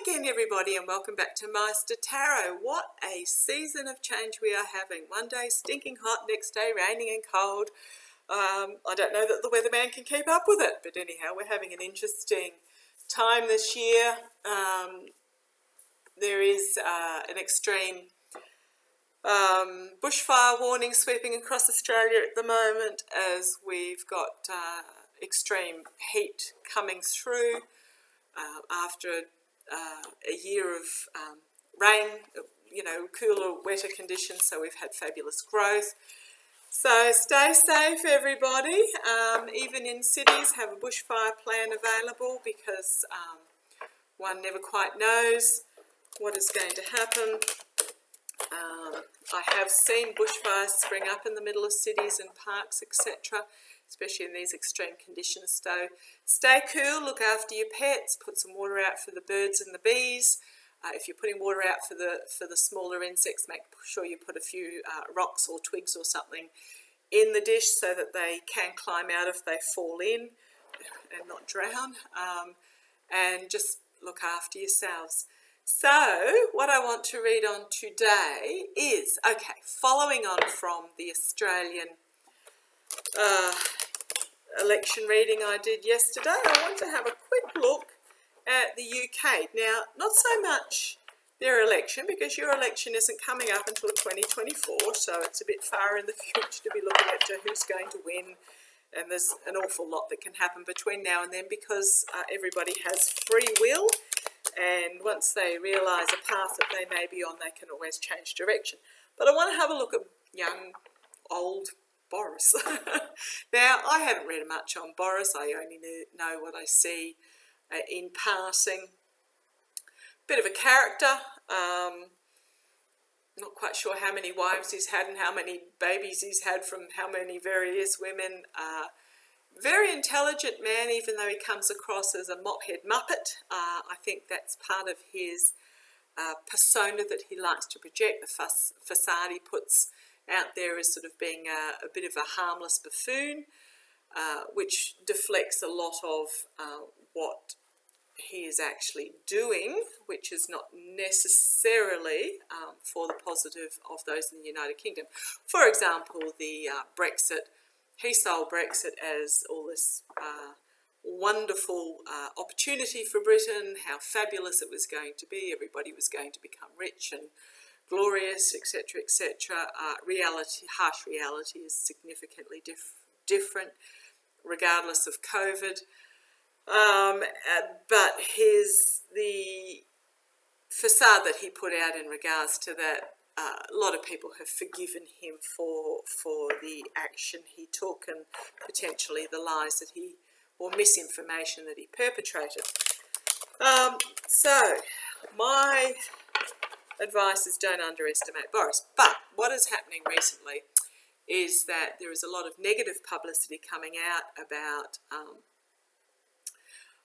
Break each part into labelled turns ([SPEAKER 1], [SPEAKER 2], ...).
[SPEAKER 1] again, everybody, and welcome back to Meister Tarot. What a season of change we are having. One day stinking hot, next day raining and cold. I don't know that the weatherman can keep up with it, but anyhow, we're having an interesting time this year. There is an extreme bushfire warning sweeping across Australia at the moment, as we've got extreme heat coming through after a year of rain, cooler, wetter conditions, so we've had fabulous growth. So stay safe, everybody. Even in cities, have a bushfire plan available, because one never quite knows what is going to happen. I have seen bushfires spring up in the middle of cities and parks, etc., especially in these extreme conditions. So stay cool, look after your pets, put some water out for the birds and the bees. If you're putting water out for the smaller insects, make sure you put a few rocks or twigs or something in the dish so that they can climb out if they fall in and not drown. And just look after yourselves. So what I want to read on today is, following on from the Australian election reading I did yesterday, I want to have a quick look at the UK. Now, not so much their election, because your election isn't coming up until 2024, so it's a bit far in the future to be looking at who's going to win, and there's an awful lot that can happen between now and then, because everybody has free will, and once they realise a path that they may be on, they can always change direction. But I want to have a look at young, old Boris. Now, I haven't read much on Boris. I only know what I see in passing. Bit of a character. Not quite sure how many wives he's had and how many babies he's had from how many various women. Very intelligent man, even though he comes across as a mop-head muppet. I think that's part of his persona that he likes to project. The façade he puts out there as sort of being a bit of a harmless buffoon, which deflects a lot of what he is actually doing, which is not necessarily for the positive of those in the United Kingdom. For example, the Brexit. He sold Brexit as all this wonderful opportunity for Britain, how fabulous it was going to be, everybody was going to become rich and glorious, etc., etc. Harsh reality is significantly different, regardless of COVID. But the facade that he put out in regards to that, a lot of people have forgiven him for the action he took and potentially the lies that or misinformation that he perpetrated. So my advice is, don't underestimate Boris. But what is happening recently is that there is a lot of negative publicity coming out about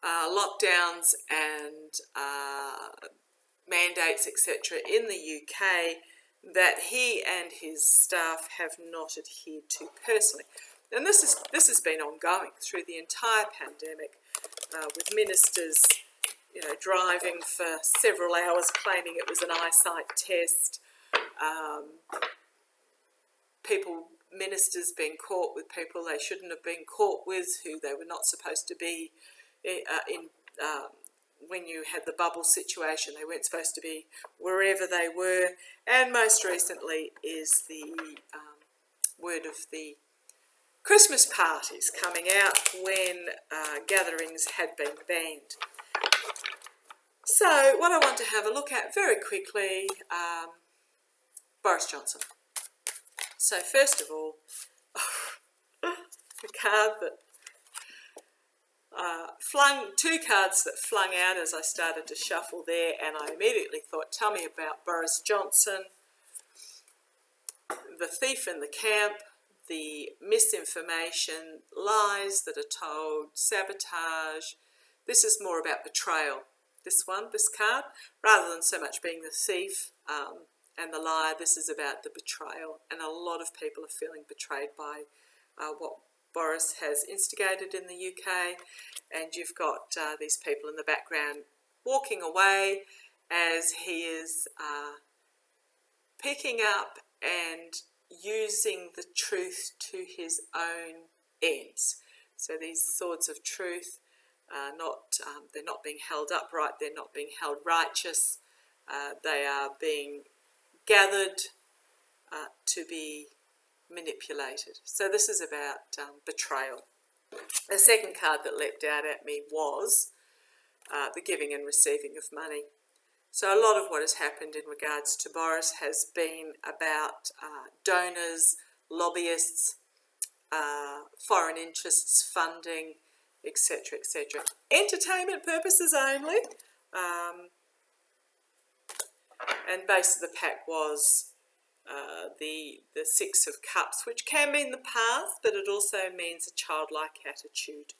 [SPEAKER 1] lockdowns and mandates, etc., in the UK that he and his staff have not adhered to personally. And this has been ongoing through the entire pandemic, with ministers, driving for several hours claiming it was an eyesight test. Ministers being caught with people they shouldn't have been caught with, who they were not supposed to be when you had the bubble situation. They weren't supposed to be wherever they were. And most recently is the word of the Christmas parties coming out when gatherings had been banned. So what I want to have a look at very quickly, Boris Johnson. So first of all, the card that two cards that flung out as I started to shuffle there, and I immediately thought, tell me about Boris Johnson, the thief in the camp, the misinformation, lies that are told, sabotage. This is more about betrayal, this card, rather than so much being the thief and the liar. This is about the betrayal, and a lot of people are feeling betrayed by what Boris has instigated in the UK, and you've got these people in the background walking away as he is picking up and using the truth to his own ends. So these swords of truth they're not being held upright, they're not being held righteous, they are being gathered to be manipulated. So this is about betrayal. The second card that leapt out at me was the giving and receiving of money. So a lot of what has happened in regards to Boris has been about donors, lobbyists, foreign interests, funding, etc., etc. Entertainment purposes only. And base of the pack was the Six of Cups, which can mean the past, but it also means a childlike attitude.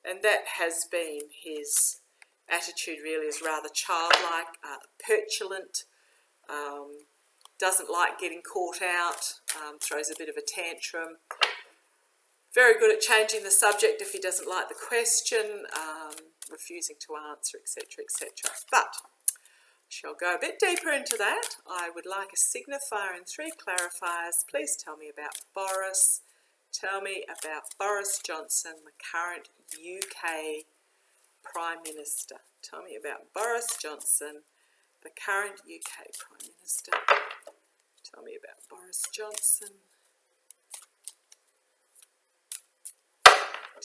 [SPEAKER 1] And that has been his attitude, really, is rather childlike, petulant, doesn't like getting caught out, throws a bit of a tantrum. Very good at changing the subject if he doesn't like the question, refusing to answer, etc., etc. But shall go a bit deeper into that. I would like a signifier and 3 clarifiers. Please tell me about Boris. Tell me about Boris Johnson, the current UK Prime Minister. Tell me about Boris Johnson, the current UK Prime Minister. Tell me about Boris Johnson.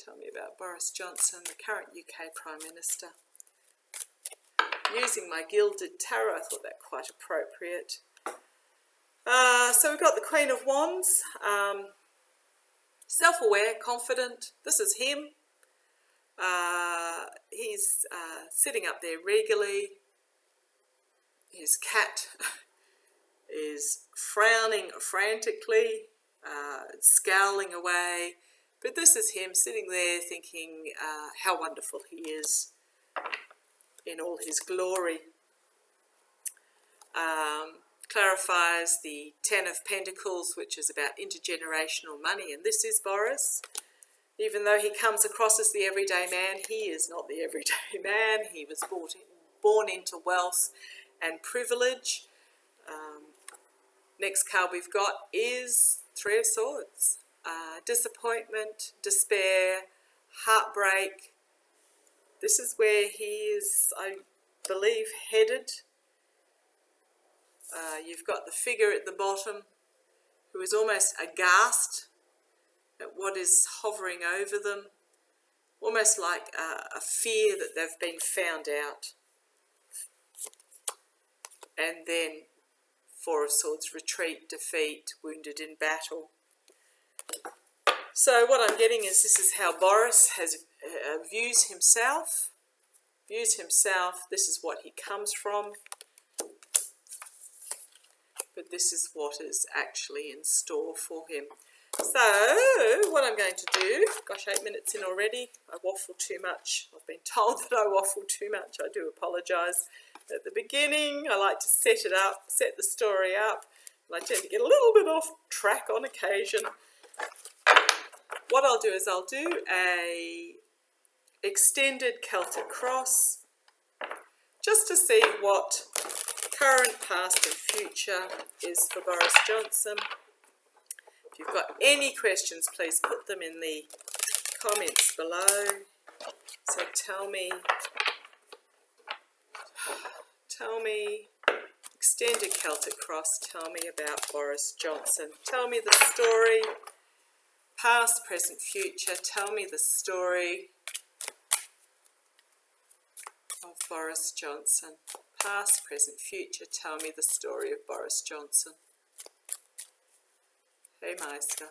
[SPEAKER 1] Tell me about Boris Johnson, the current UK Prime Minister. Using my Gilded Tarot, I thought that quite appropriate. So we've got the Queen of Wands, self-aware, confident. This is him. He's sitting up there regally. His cat is frowning frantically, scowling away. But this is him sitting there thinking how wonderful he is in all his glory. Clarifies the Ten of Pentacles, which is about intergenerational money, and this is Boris. Even though he comes across as the everyday man, he is not the everyday man. He was born into wealth and privilege. Next card we've got is Three of Swords. Disappointment, despair, heartbreak. This is where he is, I believe, headed. You've got the figure at the bottom who is almost aghast at what is hovering over them, almost like a fear that they've been found out. And then Four of Swords, retreat, defeat, wounded in battle. So what I'm getting is this is how Boris has views himself. This is what he comes from. But this is what is actually in store for him. So what I'm going to do, gosh, 8 minutes in already. I waffle too much. I've been told that I waffle too much. I do apologise. At the beginning, I like to set it up, set the story up. And I tend to get a little bit off track on occasion. What I'll do is I'll do a extended Celtic Cross just to see what current, past and future is for Boris Johnson. If you've got any questions, please put them in the comments below. So tell me, extended Celtic Cross, tell me about Boris Johnson. Tell me the story, past, present, future. Tell me the story of Boris Johnson. Past, present, future. Tell me the story of Boris Johnson. Hey, Meister.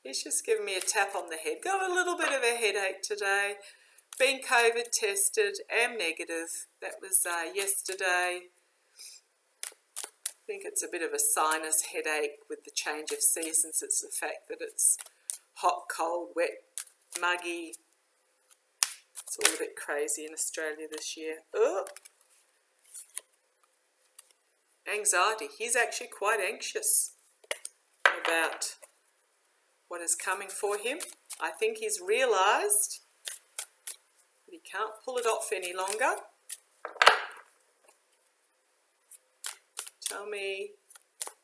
[SPEAKER 1] He's just given me a tap on the head. Got a little bit of a headache today. Been COVID tested. Am negative. That was yesterday. I think it's a bit of a sinus headache with the change of seasons. It's the fact that it's hot, cold, wet, muggy. It's all a bit crazy in Australia this year. Oh. Anxiety. He's actually quite anxious about what is coming for him. I think he's realised that he can't pull it off any longer. Tell me,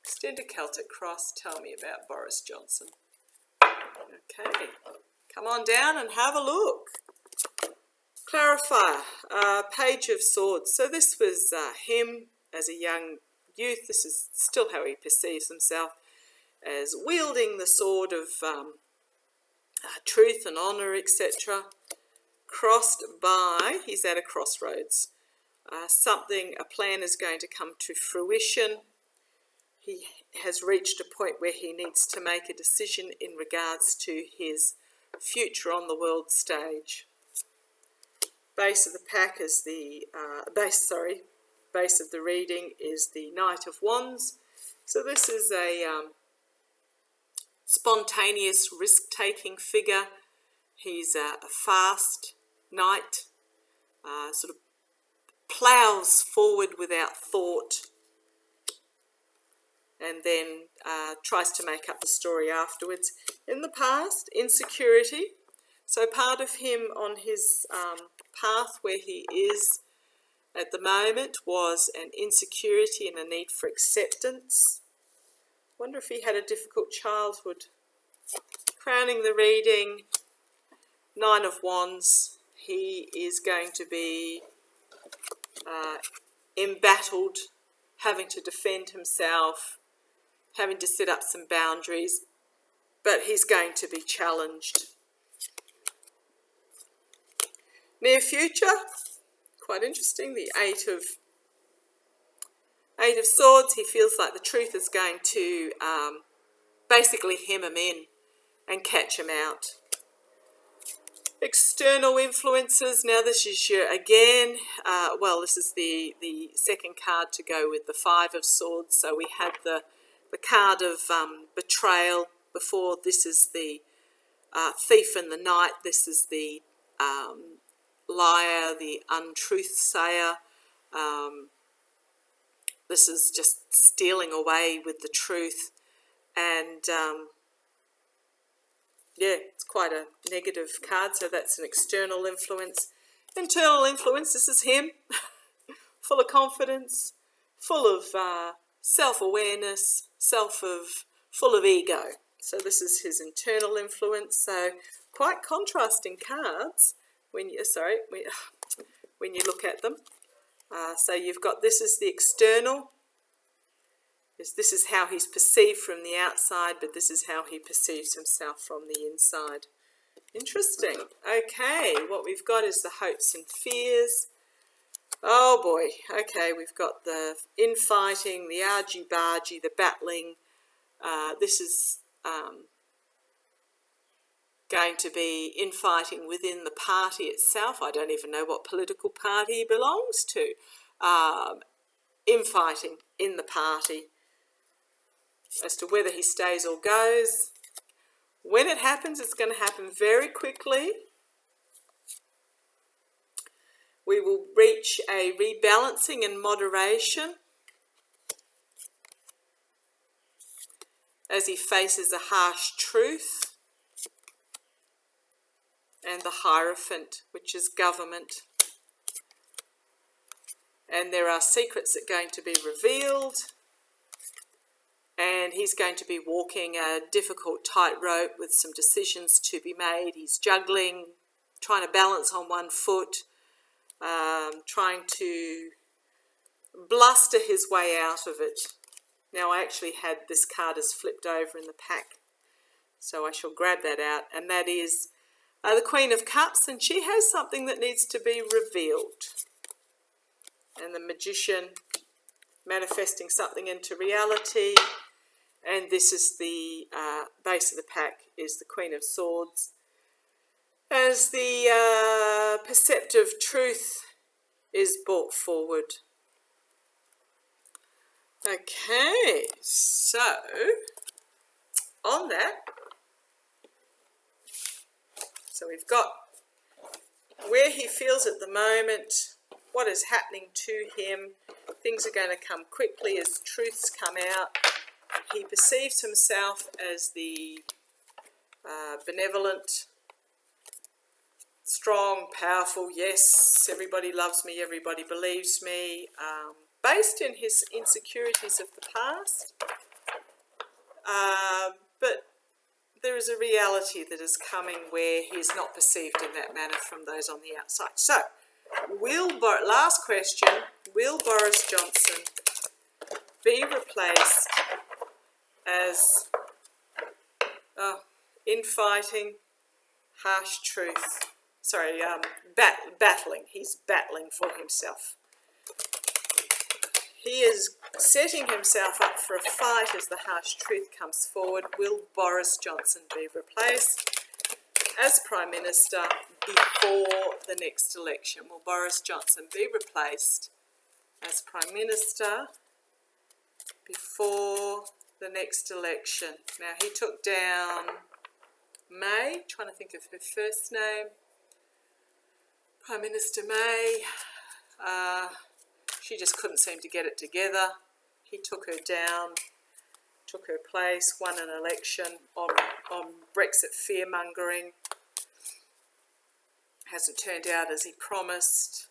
[SPEAKER 1] extended Celtic Cross, tell me about Boris Johnson. Okay, come on down and have a look. Clarifier, Page of Swords. So this was him as a young youth. This is still how he perceives himself, as wielding the sword of truth and honour, etc. Crossed by, he's at a crossroads. A plan is going to come to fruition. He has reached a point where he needs to make a decision in regards to his future on the world stage. Base of the pack is the base of the reading is the Knight of Wands. So this is a spontaneous, risk-taking figure. He's a fast knight, sort of ploughs forward without thought, and then tries to make up the story afterwards. In the past, insecurity. So part of him on his path where he is at the moment was an insecurity and a need for acceptance. Wonder if he had a difficult childhood. Crowning the reading, Nine of Wands. He is going to be embattled, having to defend himself, having to set up some boundaries, but he's going to be challenged. Near future, quite interesting, the Eight of Swords. He feels like the truth is going to basically hem him in and catch him out. External influences. Now this is your, again, this is the second card to go with the Five of Swords. So we had the card of betrayal before. This is the thief and the knight. This is the liar, the untruth sayer. This is just stealing away with the truth, and it's quite a negative card, so that's an external influence. Internal influence, this is him, full of confidence, full of self-awareness, full of ego. So this is his internal influence, so quite contrasting cards when you look at them. So you've got, this is the external. This is how he's perceived from the outside, but this is how he perceives himself from the inside. Interesting. Okay, what we've got is the hopes and fears. Oh boy. Okay, we've got the infighting, the argy-bargy, the battling. This is going to be infighting within the party itself. I don't even know what political party he belongs to. Infighting in the party as to whether he stays or goes. When it happens, it's going to happen very quickly. We will reach a rebalancing and moderation as he faces a harsh truth, and the Hierophant, which is government. And there are secrets that are going to be revealed, and he's going to be walking a difficult tightrope with some decisions to be made. He's juggling, trying to balance on one foot, trying to bluster his way out of it. Now I actually had this card as flipped over in the pack, so I shall grab that out, and that is the Queen of Cups, and she has something that needs to be revealed. And the Magician manifesting something into reality. And this is the base of the pack, is the Queen of Swords. As the perceptive truth is brought forward. Okay, so on that, so we've got where he feels at the moment, what is happening to him. Things are going to come quickly as truths come out. He perceives himself as the benevolent, strong, powerful. Yes, everybody loves me, everybody believes me. based in his insecurities of the past, but there is a reality that is coming where he is not perceived in that manner from those on the outside. So, last question, will Boris Johnson be replaced as infighting, harsh truth? Sorry, battling. He's battling for himself. He is setting himself up for a fight as the harsh truth comes forward. Will Boris Johnson be replaced as Prime Minister before the next election? Will Boris Johnson be replaced as Prime Minister before the next election? Now, he took down May, trying to think of her first name, Prime Minister May. She just couldn't seem to get it together. He took her down, took her place, won an election on Brexit fear-mongering. Hasn't turned out as he promised.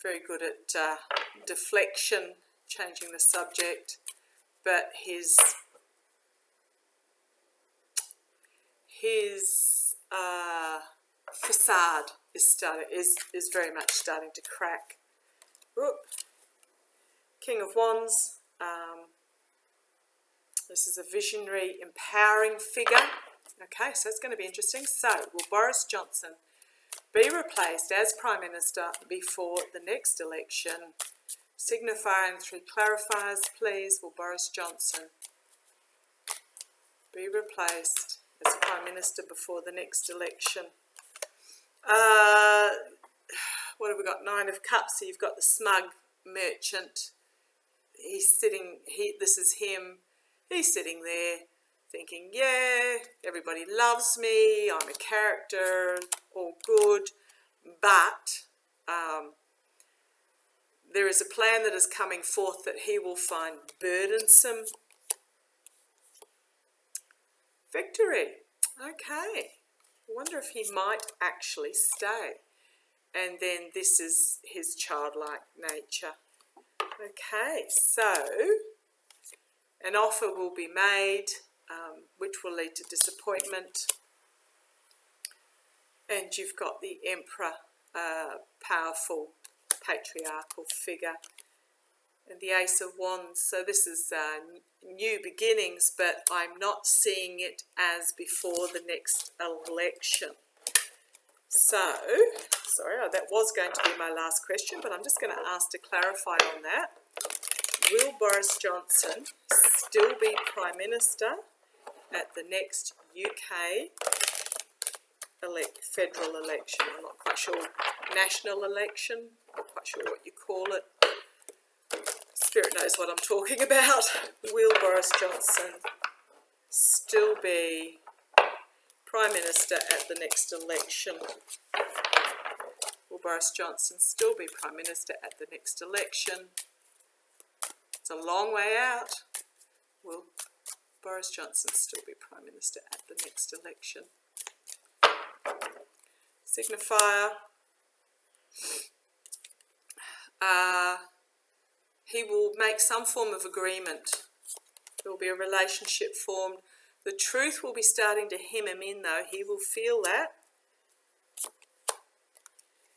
[SPEAKER 1] Very good at deflection, changing the subject, but his façade is very much starting to crack. Whoop. King of Wands. This is a visionary, empowering figure. Okay, so it's going to be interesting. So, will Boris Johnson be replaced as Prime Minister before the next election? Signifying 3 clarifiers, please. Will Boris Johnson be replaced as Prime Minister before the next election? What have we got? 9 of Cups. So you've got the smug merchant. This is him. He's sitting there thinking, yeah, everybody loves me, I'm a character, all good, but there is a plan that is coming forth that he will find burdensome. Victory. Okay. I wonder if he might actually stay. And then this is his childlike nature. Okay, so an offer will be made, which will lead to disappointment. And you've got the Emperor, powerful patriarchal figure, and the Ace of Wands. So this is new beginnings, but I'm not seeing it as before the next election. So, sorry, that was going to be my last question, but I'm just going to ask to clarify on that. Will Boris Johnson still be Prime Minister at the next UK federal election? I'm not quite sure. National election? I'm not quite sure what you call it. Spirit knows what I'm talking about. Will Boris Johnson still be Prime Minister at the next election? Will Boris Johnson still be Prime Minister at the next election? It's a long way out. Will Boris Johnson still be Prime Minister at the next election? Signifier. He will make some form of agreement. There will be a relationship formed. The truth will be starting to hem him in, though. He will feel that.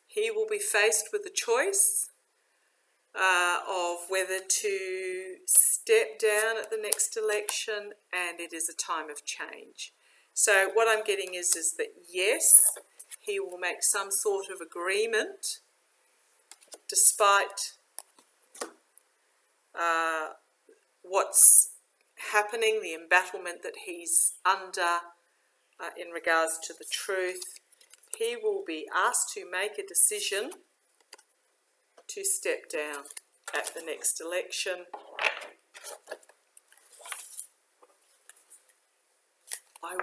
[SPEAKER 1] He will be faced with a choice of whether to step down at the next election, and it is a time of change. So what I'm getting is that yes, he will make some sort of agreement despite what's happening, the embattlement that he's under in regards to the truth. He will be asked to make a decision to step down at the next election. I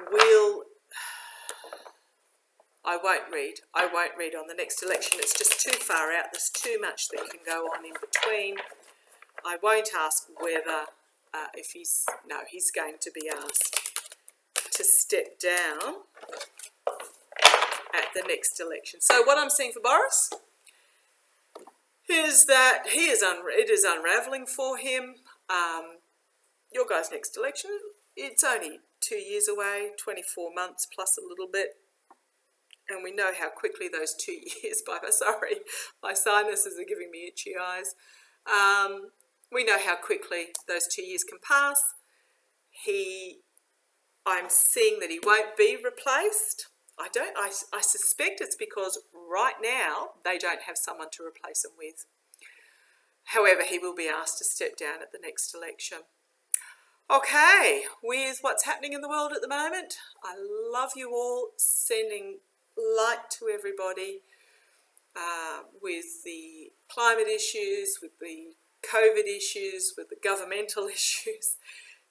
[SPEAKER 1] won't read on the next election. It's just too far out. There's too much that can go on in between. I won't ask whether he's going to be asked to step down at the next election. So what I'm seeing for Boris, he is that it is unravelling for him. Your guys' next election, it's only 2 years away, 24 months plus a little bit. And we know how quickly those 2 years, sorry, my sinuses are giving me itchy eyes. We know how quickly those 2 years can pass. I'm seeing that he won't be replaced. I suspect it's because right now they don't have someone to replace him with. However, he will be asked to step down at the next election. Okay, with what's happening in the world at the moment, I love you all, sending light to everybody with the climate issues, with the COVID issues, with the governmental issues.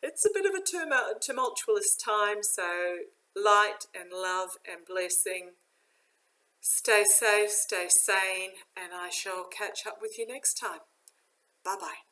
[SPEAKER 1] It's a bit of a tumultuous time, so light and love and blessing. Stay safe, stay sane, and I shall catch up with you next time. Bye-bye.